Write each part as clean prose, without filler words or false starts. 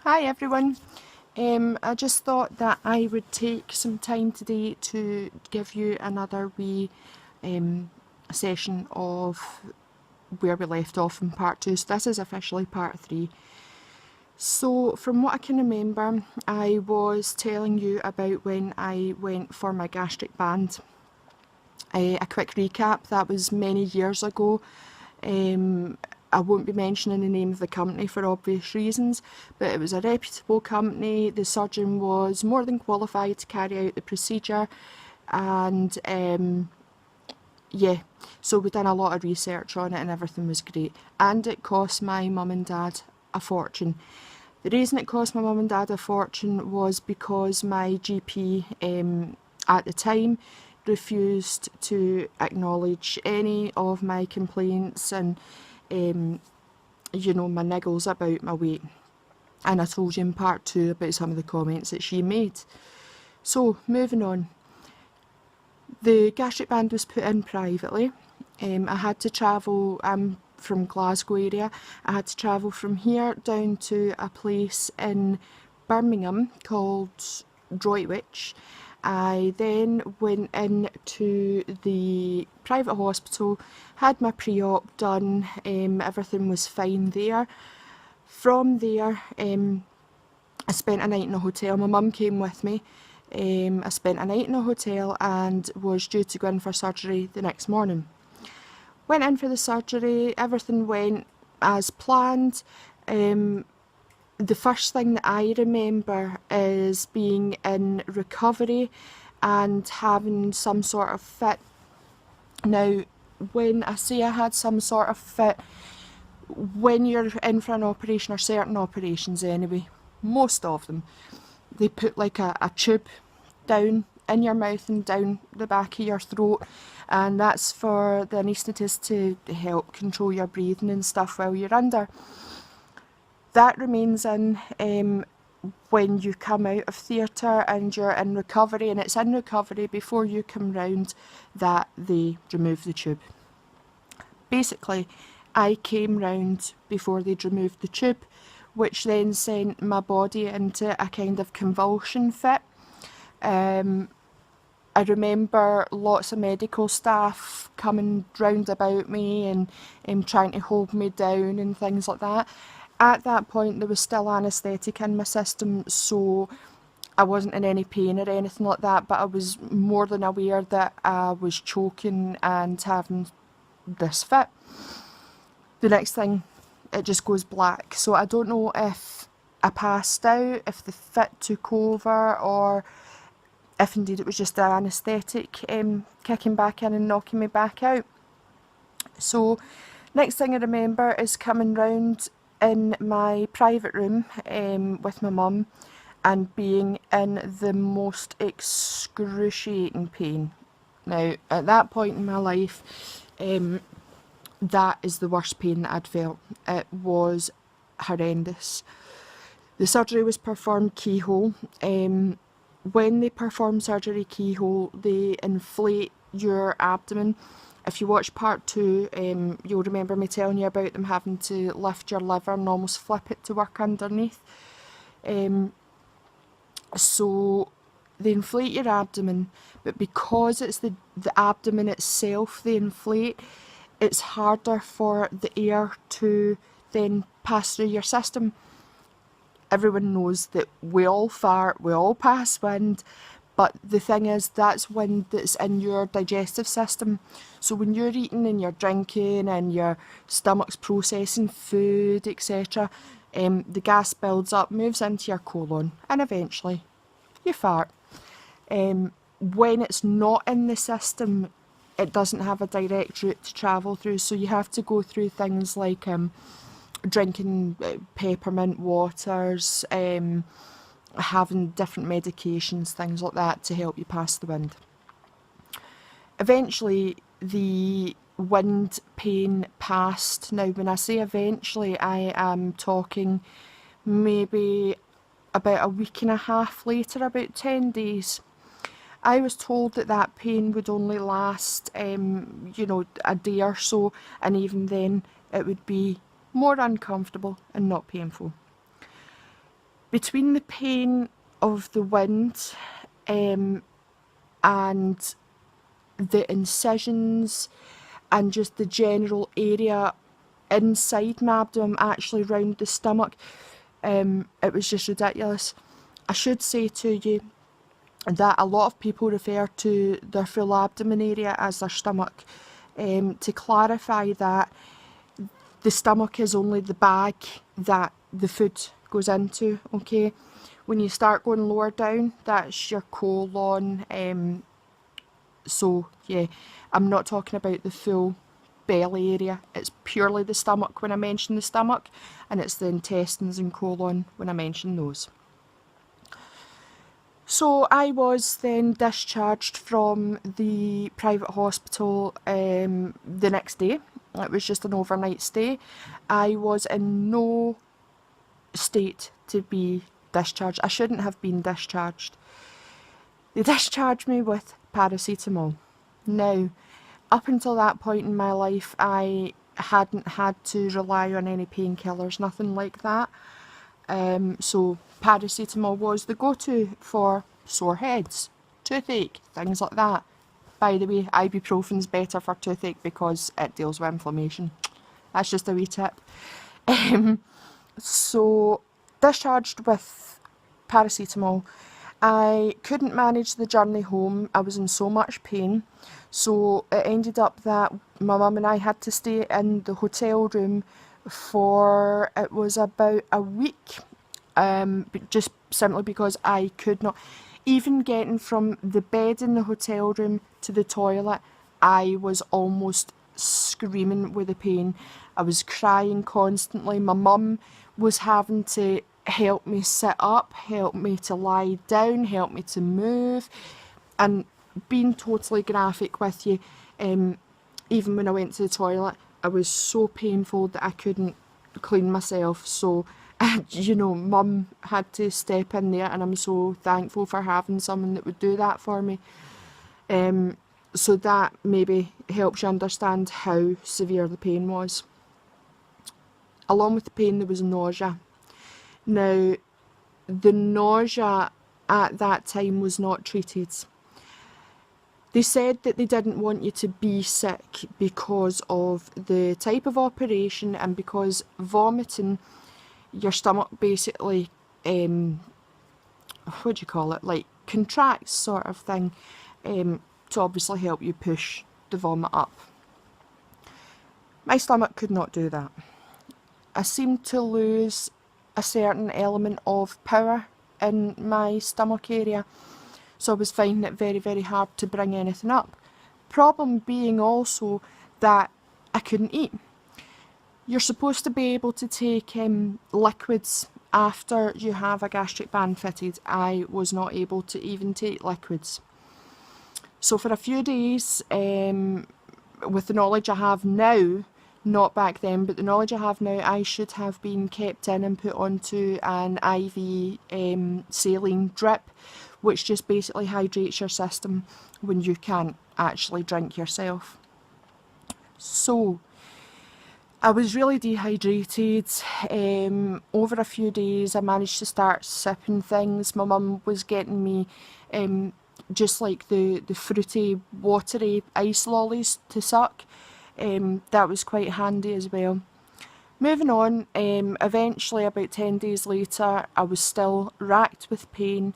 Hi everyone. I just thought that I would take some time today to give you another wee session of where we left off in part 2. So this is officially part 3. So from what I can remember, I was telling you about when I went for my gastric band. A quick recap, that was many years ago. I won't be mentioning the name of the company for obvious reasons, but it was a reputable company. The surgeon was more than qualified to carry out the procedure, and yeah, so we done a lot of research on it and everything was great. And it cost my mum and dad a fortune. The reason it cost my mum and dad a fortune was because my GP at the time refused to acknowledge any of my complaints and my niggles about my weight. And I told you in part 2 about some of the comments that she made. So moving on, the gastric band was put in privately. I had to travel, I'm from Glasgow area, I had to travel from here down to a place in Birmingham called Droitwich. I then went into the private hospital, had my pre-op done, everything was fine there. From there, I spent a night in a hotel. My mum came with me. I spent a night in a hotel and was due to go in for surgery the next morning. Went in for the surgery, everything went as planned. The first thing that I remember is being in recovery and having some sort of fit. Now, when I say I had some sort of fit, when you're in for an operation, or certain operations anyway, most of them, they put like a tube down in your mouth and down the back of your throat, and that's for the anaesthetist to help control your breathing and stuff while you're under. That remains in when you come out of theatre and you're in recovery, and it's in recovery before you come round that they remove the tube. Basically, I came round before they'd removed the tube, which then sent my body into a kind of convulsion fit. I remember lots of medical staff coming round about me and trying to hold me down and things like that. At that point there was still anaesthetic in my system, so I wasn't in any pain or anything like that, but I was more than aware that I was choking and having this fit. The next thing, it just goes black. So I don't know if I passed out, if the fit took over, or if indeed it was just the anaesthetic kicking back in and knocking me back out. So next thing I remember is coming round in my private room with my mum and being in the most excruciating pain. Now, at that point in my life, that is the worst pain that I'd felt. It was horrendous. The surgery was performed keyhole. When they perform surgery keyhole, they inflate your abdomen. If you watch part 2, you'll remember me telling you about them having to lift your liver and almost flip it to work underneath. So they inflate your abdomen, but because it's the abdomen itself they inflate, it's harder for the air to then pass through your system. Everyone knows that we all fart, we all pass wind, but the thing is, that's wind that's in your digestive system. So when you're eating and you're drinking and your stomach's processing food, etc., the gas builds up, moves into your colon, and eventually you fart. When it's not in the system, it doesn't have a direct route to travel through, so you have to go through things like drinking peppermint waters, having different medications, things like that to help you pass the wind. Eventually the wind pain passed. Now when I say eventually, I am talking maybe about a week and a half later, about 10 days. I was told that that pain would only last a day or so, and even then it would be more uncomfortable and not painful. between the pain of the wind and the incisions and just the general area inside my abdomen, actually round the stomach, it was just ridiculous. I should say to you that a lot of people refer to their full abdomen area as their stomach. To clarify that, the stomach is only the bag that the food goes into, okay? When you start going lower down, that's your colon. So yeah, I'm not talking about the full belly area. It's purely the stomach when I mention the stomach, and it's the intestines and colon when I mention those. So I was then discharged from the private hospital the next day. It was just an overnight stay. I was in no state to be discharged. I shouldn't have been discharged. They discharged me with paracetamol. Now, up until that point in my life, I hadn't had to rely on any painkillers, nothing like that. So paracetamol was the go-to for sore heads, toothache, things like that. By the way, ibuprofen's better for toothache because it deals with inflammation. That's just a wee tip. So discharged with paracetamol. I couldn't manage the journey home. I was in so much pain. So it ended up that my mum and I had to stay in the hotel room for, it was about a week, just simply because I could not, even getting from the bed in the hotel room to the toilet, I was almost screaming with the pain. I was crying constantly. My mum was having to help me sit up, help me to lie down, help me to move, and being totally graphic with you, even when I went to the toilet, I was so painful that I couldn't clean myself. So, you know, Mum had to step in there, and I'm so thankful for having someone that would do that for me. So that maybe helps you understand how severe the pain was. Along with the pain, there was nausea. Now, the nausea at that time was not treated. They said that they didn't want you to be sick because of the type of operation and because vomiting, your stomach basically, what do you call it, like contracts sort of thing, to obviously help you push the vomit up. My stomach could not do that. I seemed to lose a certain element of power in my stomach area, so I was finding it very, very hard to bring anything up. Problem being also that I couldn't eat. You're supposed to be able to take liquids after you have a gastric band fitted. I was not able to even take liquids. So for a few days, with the knowledge I have now, not back then, but the knowledge I have now, I should have been kept in and put onto an IV saline drip, which just basically hydrates your system when you can't actually drink yourself. So I was really dehydrated. Over a few days I managed to start sipping things. My mum was getting me just like the fruity, watery ice lollies to suck. That was quite handy as well. Moving on, eventually about 10 days later, I was still racked with pain.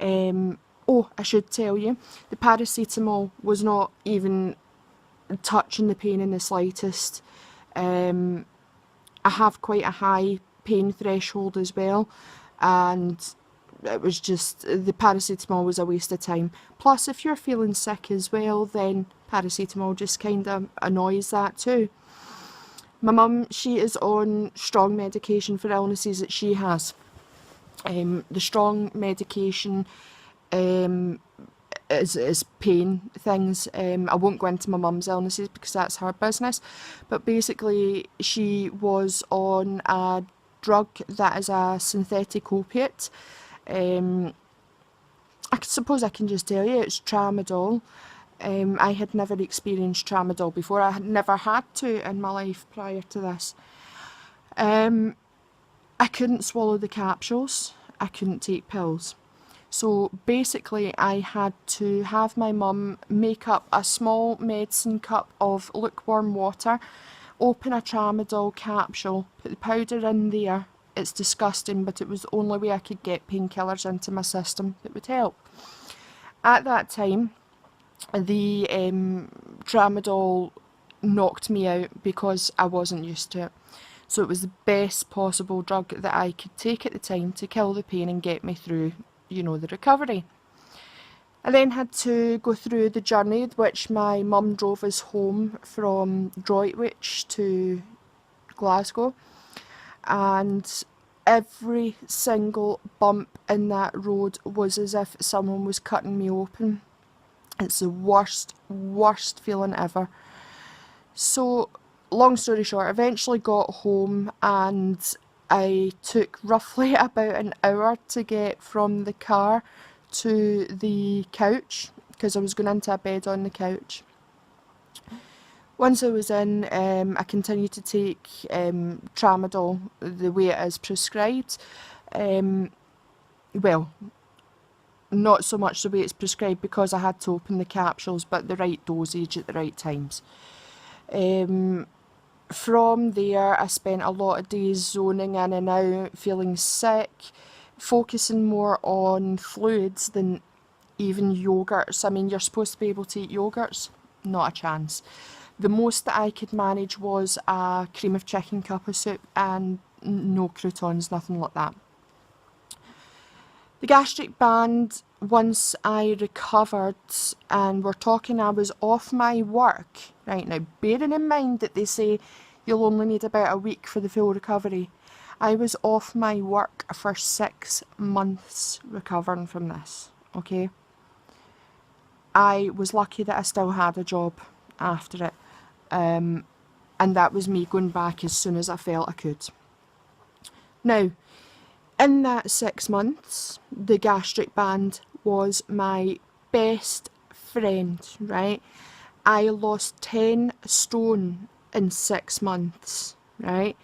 Oh, I should tell you, the paracetamol was not even touching the pain in the slightest. I have quite a high pain threshold as well, and it was just, the paracetamol was a waste of time. Plus, if you're feeling sick as well, then paracetamol just kind of annoys that too. My mum, she is on strong medication for illnesses that she has. The strong medication is pain things. I won't go into my mum's illnesses because that's her business, but basically she was on a drug that is a synthetic opiate. I suppose I can just tell you it's tramadol. I had never experienced tramadol before. I had never had to in my life prior to this. I couldn't swallow the capsules. I couldn't take pills. So basically I had to have my mum make up a small medicine cup of lukewarm water, open a tramadol capsule, put the powder in there. It's disgusting, but it was the only way I could get painkillers into my system that would help. At that time, the tramadol knocked me out because I wasn't used to it. So it was the best possible drug that I could take at the time to kill the pain and get me through, you know, the recovery. I then had to go through the journey, which my mum drove us home from Droitwich to Glasgow, and every single bump in that road was as if someone was cutting me open. It's the worst feeling ever. So, long story short, I eventually got home and I took roughly about an hour to get from the car to the couch, because I was going into a bed on the couch. Once I was in, I continued to take tramadol the way it is prescribed. Well, not so much the way it's prescribed because I had to open the capsules, but the right dosage at the right times. From there, I spent a lot of days zoning in and out, feeling sick, focusing more on fluids than even yogurts. I mean, you're supposed to be able to eat yogurts. Not a chance. The most that I could manage was a cream of chicken cup of soup and no croutons, nothing like that. The gastric band, once I recovered, and we're talking I was off my work, right now, bearing in mind that they say you'll only need about a week for the full recovery. I was off my work for 6 months recovering from this, okay? I was lucky that I still had a job after it, and that was me going back as soon as I felt I could. Now, in that 6 months, the gastric band was my best friend, right? I lost 10 stone in 6 months, right?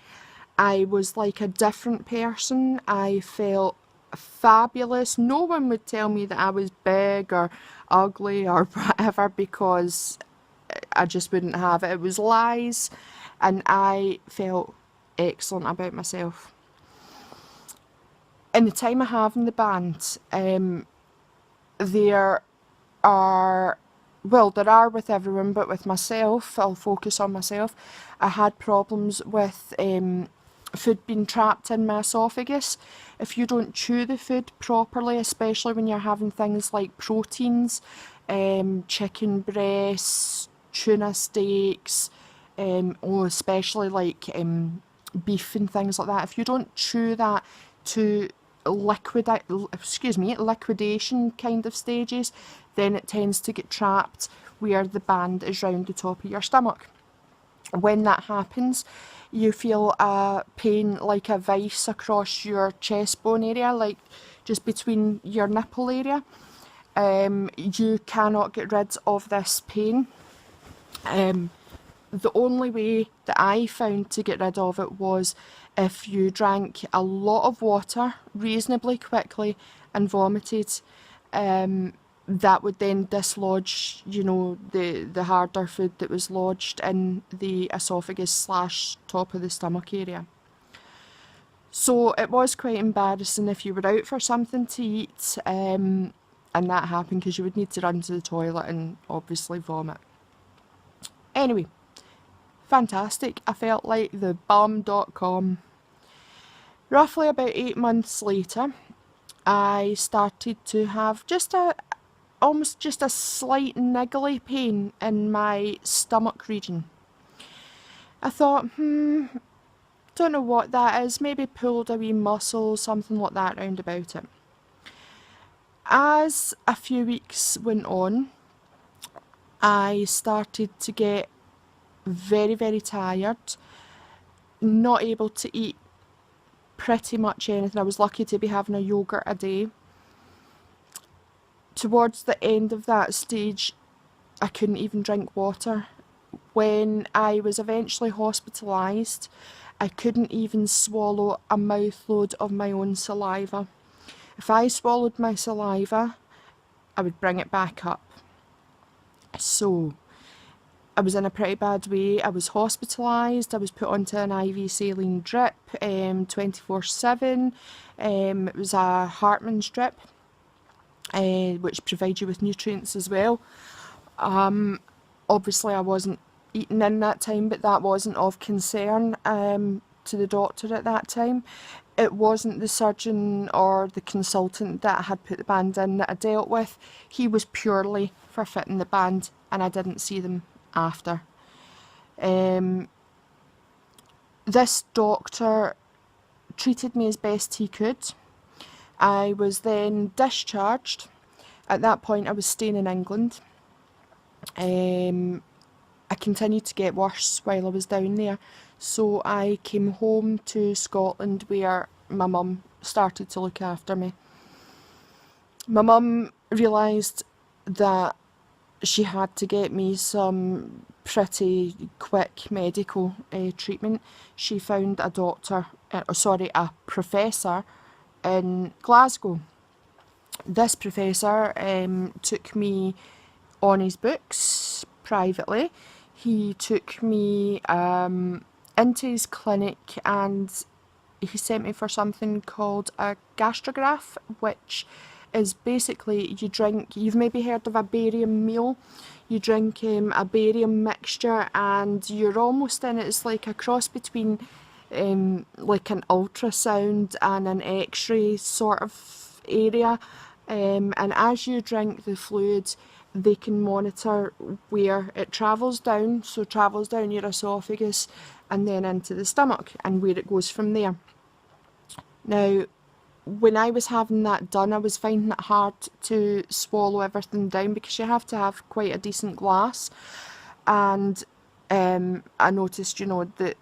I was like a different person. I felt fabulous. No one would tell me that I was big or ugly or whatever, because I just wouldn't have it. It was lies, and I felt excellent about myself. In the time I have in the band, there are with everyone, but with myself, I'll focus on myself. I had problems with food being trapped in my esophagus. If you don't chew the food properly, especially when you're having things like proteins, chicken breasts, tuna steaks, especially like beef and things like that, if you don't chew that to liquidation kind of stages, then it tends to get trapped where the band is round the top of your stomach. When that happens, you feel a pain like a vice across your chest bone area, like just between your nipple area. You cannot get rid of this pain. The only way that I found to get rid of it was if you drank a lot of water reasonably quickly and vomited. That would then dislodge, you know, the harder food that was lodged in the esophagus / top of the stomach area. So it was quite embarrassing if you were out for something to eat and that happened, because you would need to run to the toilet and obviously vomit. Anyway, fantastic. I felt like the bum.com. Roughly about 8 months later, I started to have almost just a slight niggly pain in my stomach region. I thought, don't know what that is, maybe pulled a wee muscle, something like that round about it. As a few weeks went on, I started to get very, very tired, not able to eat pretty much anything. I was lucky to be having a yogurt a day. Towards the end of that stage, I couldn't even drink water. When I was eventually hospitalised, I couldn't even swallow a mouthload of my own saliva. If I swallowed my saliva, I would bring it back up. So I was in a pretty bad way. I was hospitalised. I was put onto an IV saline drip 24/7. It was a Hartmann's drip, which provides you with nutrients as well. Obviously I wasn't eating in that time, but that wasn't of concern to the doctor at that time. It wasn't the surgeon or the consultant that had put the band in that I dealt with. He was purely for fitting the band, and I didn't see them after. This doctor treated me as best he could. I was then discharged. At that point I was staying in England. I continued to get worse while I was down there, so I came home to Scotland where my mum started to look after me. My mum realised that she had to get me some pretty quick medical treatment. She found a a professor in Glasgow. This professor took me on his books privately. He took me into his clinic and he sent me for something called a gastrograph, which is basically you've maybe heard of a barium meal. You drink a barium mixture and you're almost in, it's like a cross between like an ultrasound and an x-ray sort of area, and as you drink the fluid they can monitor where it travels down, so it travels down your esophagus and then into the stomach and where it goes from there. Now, when I was having that done, I was finding it hard to swallow everything down because you have to have quite a decent glass, and I noticed, that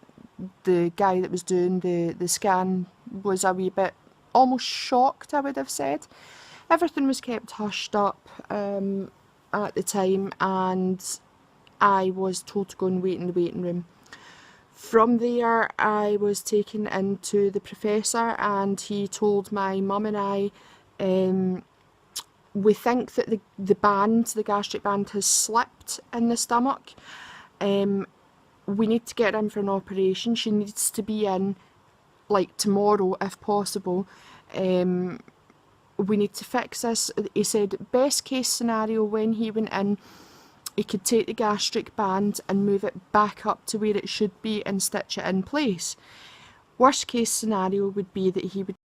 the guy that was doing the scan was a wee bit almost shocked, I would have said. Everything was kept hushed up at the time, and I was told to go and wait in the waiting room. From there I was taken into the professor and he told my mum and I, we think that the gastric band has slipped in the stomach. We need to get her in for an operation. She needs to be in like tomorrow if possible. We need to fix this. He said best case scenario when he went in, he could take the gastric band and move it back up to where it should be and stitch it in place. Worst case scenario would be that he would